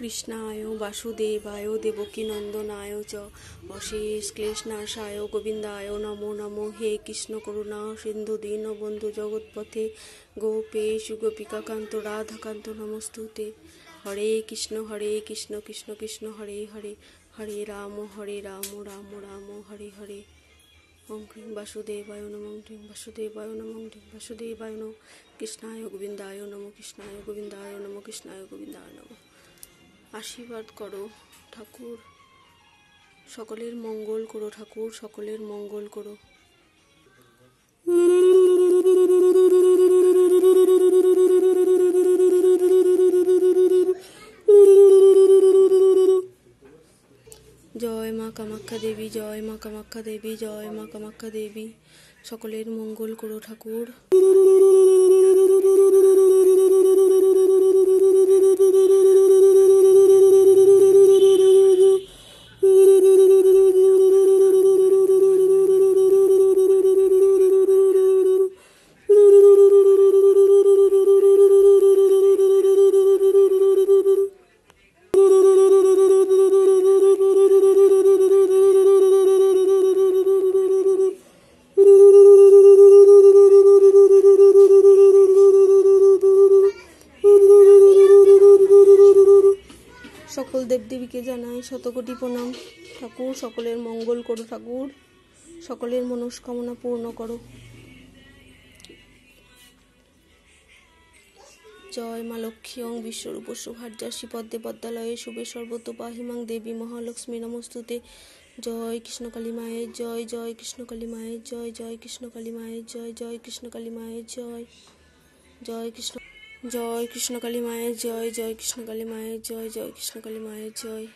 কৃষ্ণায় বাসুদেবায় দেবকীনন্দনায় চ অশেষ ক্লেশনাশায় গোবিন্দায় নমো নমো। হে কৃষ্ণ করুণা সিন্ধু দীনবন্ধু জগৎপথে গোপেশু গোপিকাকান্ত রাধাকান্ত নমস্তুতে। হরে কৃষ্ণ কৃষ্ণ কৃষ্ণ হরে হরে, হরে রাম রাম রাম হরে হরে। ওম ক্রিং বাসুদেবায় নমঃ, ওম ক্রিং বাসুদেবায় নমঃ, ওম ক্রিং বাসুদেবায় নমঃ। কৃষ্ণায় গোবিন্দায় নমঃ, কৃষ্ণায় গোবিন্দায় নমঃ, কৃষ্ণায় গোবিন্দায় নমঃ। আশীর্বাদ করো ঠাকুর, সকলের মঙ্গল করো ঠাকুর, সকলের মঙ্গল করো। জয় মা কামাখ্যা দেবী, জয় মা কামাখ্যা দেবী, জয় মা কামাখ্যা দেবী। সকলের মঙ্গল করো ঠাকুর। সকল দেবদেবীকে জানাই শতকোটি প্রণাম ঠাকুর। সকলের মঙ্গল করো ঠাকুর, সকলের মনস্কামনা পূর্ণ করো। জয় মা লক্ষ্মী ওং বিশ্বরূপ সুভার্যাসী পদ্মে পদ্মালয়ে শুভে সর্বতোপাহিমাং দেবী মহালক্ষ্মী নমস্তুতে। জয় কৃষ্ণকালী মায়ের জয়, জয় কৃষ্ণকালী মায়ের জয়, জয় কৃষ্ণকালী মায়ের জয়, জয় কৃষ্ণকালী মায়ের জয়, জয় কৃষ্ণকালী মায়ের জয়, জয় কৃষ্ণকালী মায়ের জয়, জয় কৃষ্ণকালী মায়ের জয়।